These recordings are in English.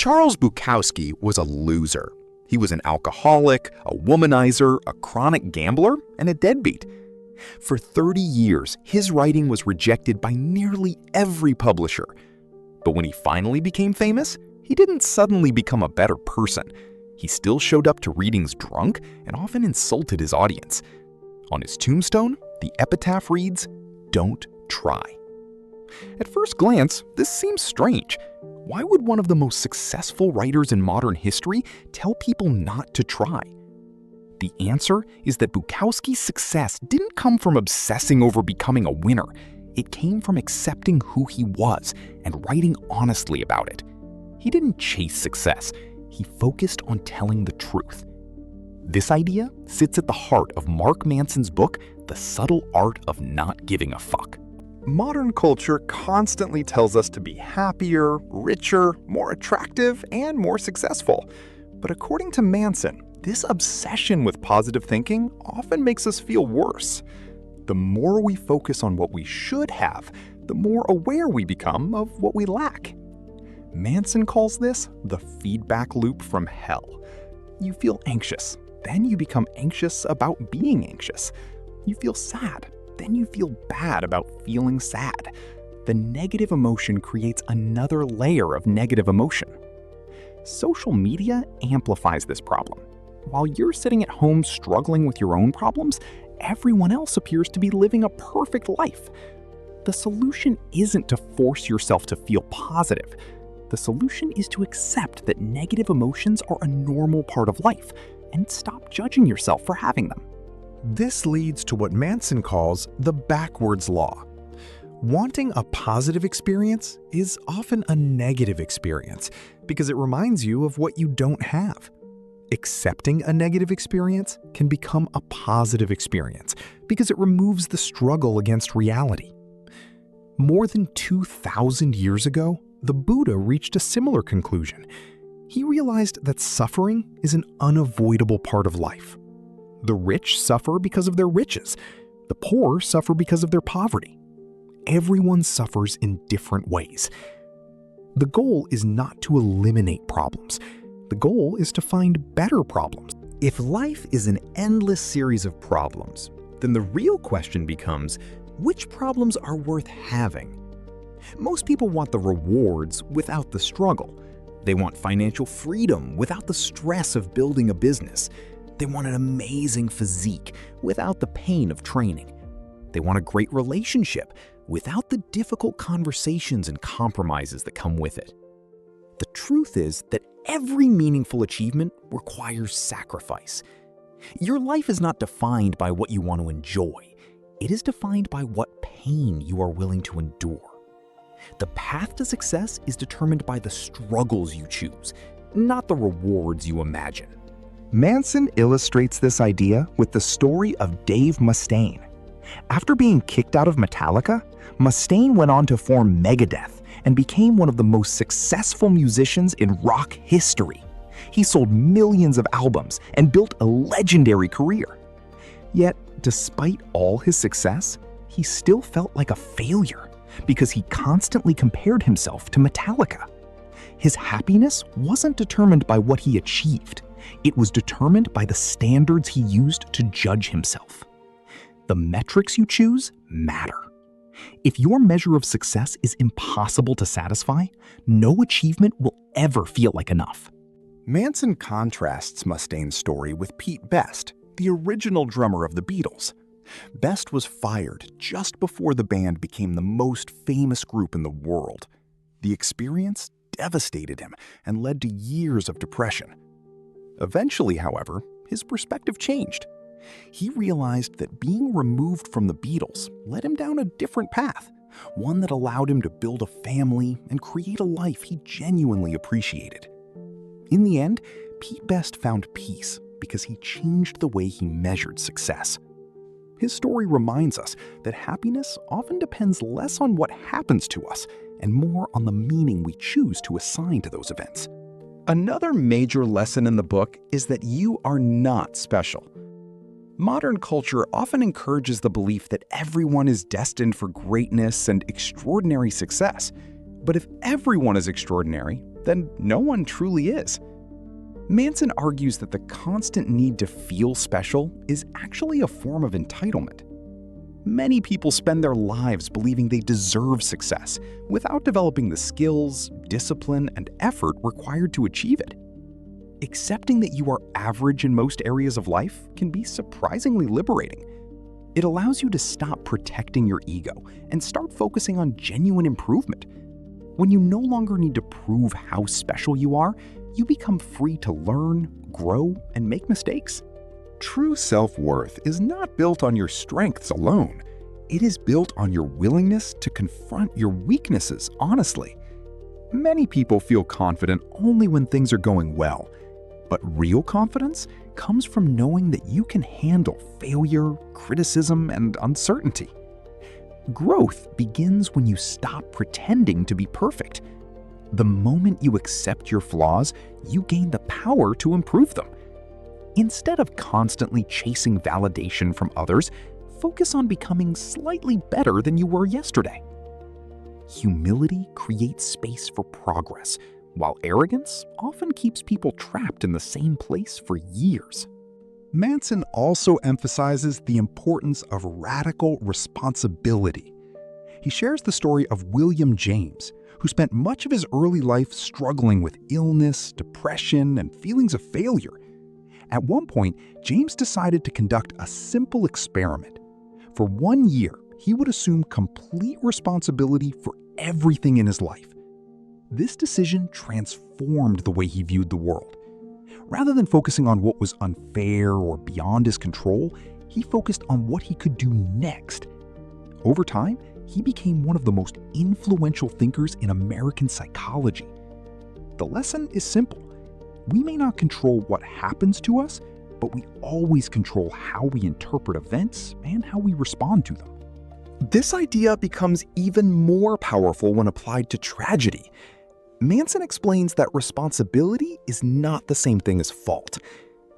Charles Bukowski was a loser. He was an alcoholic, a womanizer, a chronic gambler, and a deadbeat. For 30 years, his writing was rejected by nearly every publisher. But when he finally became famous, he didn't suddenly become a better person. He still showed up to readings drunk and often insulted his audience. On his tombstone, the epitaph reads, "Don't try." At first glance, this seems strange. Why would one of the most successful writers in modern history tell people not to try? The answer is that Bukowski's success didn't come from obsessing over becoming a winner. It came from accepting who he was and writing honestly about it. He didn't chase success. He focused on telling the truth. This idea sits at the heart of Mark Manson's book, The Subtle Art of Not Giving a Fuck. Modern culture constantly tells us to be happier, richer, more attractive, and more successful. But according to Manson, this obsession with positive thinking often makes us feel worse. The more we focus on what we should have, the more aware we become of what we lack. Manson calls this the feedback loop from hell. You feel anxious, then you become anxious about being anxious. You feel sad, then you feel bad about feeling sad. The negative emotion creates another layer of negative emotion. Social media amplifies this problem. While you're sitting at home struggling with your own problems, everyone else appears to be living a perfect life. The solution isn't to force yourself to feel positive. The solution is to accept that negative emotions are a normal part of life and stop judging yourself for having them. This leads to what Manson calls the backwards law. Wanting a positive experience is often a negative experience because it reminds you of what you don't have. Accepting a negative experience can become a positive experience because it removes the struggle against reality. More than 2,000 years ago, the Buddha reached a similar conclusion. He realized that suffering is an unavoidable part of life. The rich suffer because of their riches. The poor suffer because of their poverty. Everyone suffers in different ways. The goal is not to eliminate problems. The goal is to find better problems. If life is an endless series of problems, then the real question becomes, which problems are worth having? Most people want the rewards without the struggle. They want financial freedom without the stress of building a business. They want an amazing physique without the pain of training. They want a great relationship without the difficult conversations and compromises that come with it. The truth is that every meaningful achievement requires sacrifice. Your life is not defined by what you want to enjoy. It is defined by what pain you are willing to endure. The path to success is determined by the struggles you choose, not the rewards you imagine. Manson illustrates this idea with the story of Dave Mustaine. After being kicked out of Metallica, Mustaine went on to form Megadeth and became one of the most successful musicians in rock history. He sold millions of albums and built a legendary career. Yet, despite all his success, he still felt like a failure because he constantly compared himself to Metallica. His happiness wasn't determined by what he achieved. It was determined by the standards he used to judge himself. The metrics you choose matter. If your measure of success is impossible to satisfy, no achievement will ever feel like enough. Manson contrasts Mustaine's story with Pete Best, the original drummer of the Beatles. Best was fired just before the band became the most famous group in the world. The experience devastated him and led to years of depression. Eventually, however, his perspective changed. He realized that being removed from the Beatles led him down a different path, one that allowed him to build a family and create a life he genuinely appreciated. In the end, Pete Best found peace because he changed the way he measured success. His story reminds us that happiness often depends less on what happens to us and more on the meaning we choose to assign to those events. Another major lesson in the book is that you are not special. Modern culture often encourages the belief that everyone is destined for greatness and extraordinary success. But if everyone is extraordinary, then no one truly is. Manson argues that the constant need to feel special is actually a form of entitlement. Many people spend their lives believing they deserve success without developing the skills, discipline, and effort required to achieve it. Accepting that you are average in most areas of life can be surprisingly liberating. It allows you to stop protecting your ego and start focusing on genuine improvement. When you no longer need to prove how special you are, you become free to learn, grow, and make mistakes. True self-worth is not built on your strengths alone. It is built on your willingness to confront your weaknesses honestly. Many people feel confident only when things are going well, but real confidence comes from knowing that you can handle failure, criticism, and uncertainty. Growth begins when you stop pretending to be perfect. The moment you accept your flaws, you gain the power to improve them. Instead of constantly chasing validation from others, focus on becoming slightly better than you were yesterday. Humility creates space for progress, while arrogance often keeps people trapped in the same place for years. Manson also emphasizes the importance of radical responsibility. He shares the story of William James, who spent much of his early life struggling with illness, depression, and feelings of failure. At one point, James decided to conduct a simple experiment. For 1 year, he would assume complete responsibility for everything in his life. This decision transformed the way he viewed the world. Rather than focusing on what was unfair or beyond his control, he focused on what he could do next. Over time, he became one of the most influential thinkers in American psychology. The lesson is simple. We may not control what happens to us, but we always control how we interpret events and how we respond to them. This idea becomes even more powerful when applied to tragedy. Manson explains that responsibility is not the same thing as fault.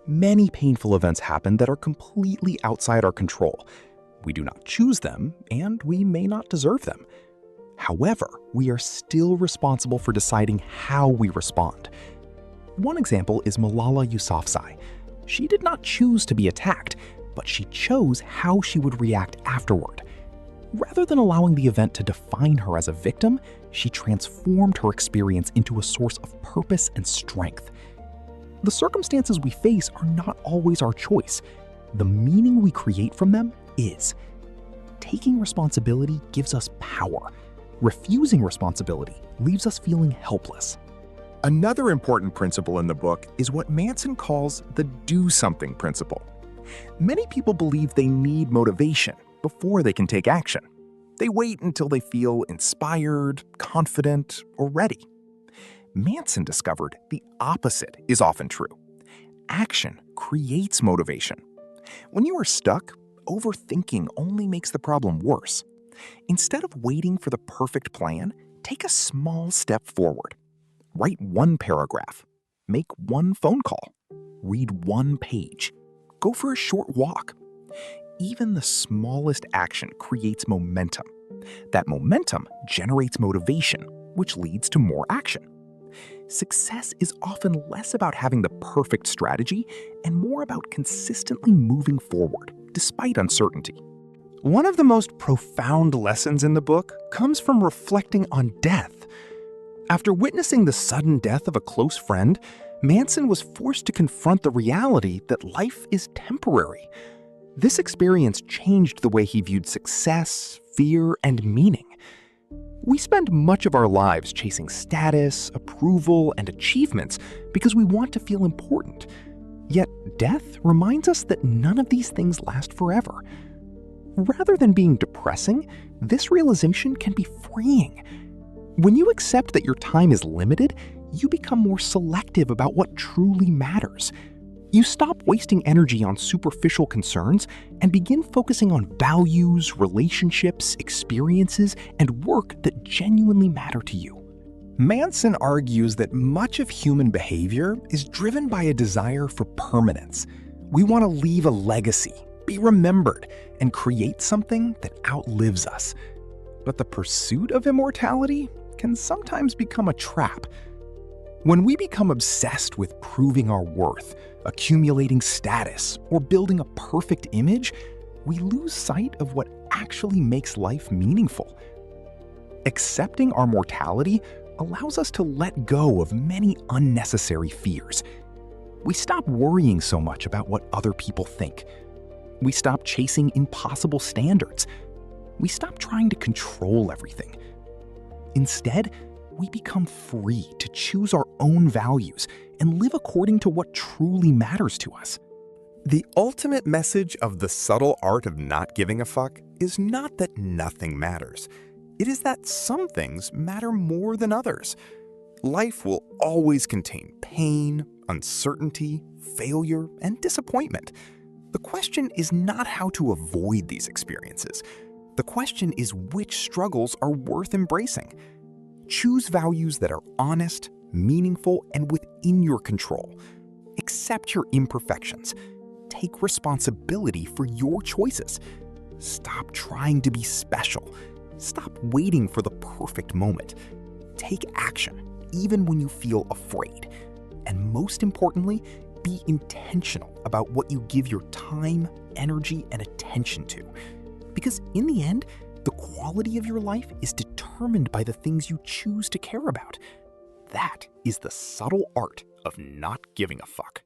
Many painful events happen that are completely outside our control. We do not choose them, and we may not deserve them. However, we are still responsible for deciding how we respond. One example is Malala Yousafzai. She did not choose to be attacked, but she chose how she would react afterward. Rather than allowing the event to define her as a victim, she transformed her experience into a source of purpose and strength. The circumstances we face are not always our choice. The meaning we create from them is. Taking responsibility gives us power. Refusing responsibility leaves us feeling helpless. Another important principle in the book is what Manson calls the do something principle. Many people believe they need motivation before they can take action. They wait until they feel inspired, confident, or ready. Manson discovered the opposite is often true. Action creates motivation. When you are stuck, overthinking only makes the problem worse. Instead of waiting for the perfect plan, take a small step forward. Write 1 paragraph. Make 1 phone call. Read 1 page. Go for a short walk. Even the smallest action creates momentum. That momentum generates motivation, which leads to more action. Success is often less about having the perfect strategy and more about consistently moving forward, despite uncertainty. One of the most profound lessons in the book comes from reflecting on death. After witnessing the sudden death of a close friend, Manson was forced to confront the reality that life is temporary. This experience changed the way he viewed success, fear, and meaning. We spend much of our lives chasing status, approval, and achievements because we want to feel important. Yet death reminds us that none of these things last forever. Rather than being depressing, this realization can be freeing. When you accept that your time is limited, you become more selective about what truly matters. You stop wasting energy on superficial concerns and begin focusing on values, relationships, experiences, and work that genuinely matter to you. Manson argues that much of human behavior is driven by a desire for permanence. We want to leave a legacy, be remembered, and create something that outlives us. But the pursuit of immortality can sometimes become a trap. When we become obsessed with proving our worth, accumulating status, or building a perfect image, we lose sight of what actually makes life meaningful. Accepting our mortality allows us to let go of many unnecessary fears. We stop worrying so much about what other people think. We stop chasing impossible standards. We stop trying to control everything. Instead, we become free to choose our own values and live according to what truly matters to us. The ultimate message of the subtle art of not giving a fuck is not that nothing matters. It is that some things matter more than others. Life will always contain pain, uncertainty, failure, and disappointment. The question is not how to avoid these experiences. The question is which struggles are worth embracing. Choose values that are honest, meaningful, and within your control. Accept your imperfections. Take responsibility for your choices. Stop trying to be special. Stop waiting for the perfect moment. Take action, even when you feel afraid. And most importantly, be intentional about what you give your time, energy, and attention to. Because in the end, the quality of your life is determined by the things you choose to care about. That is the subtle art of not giving a fuck.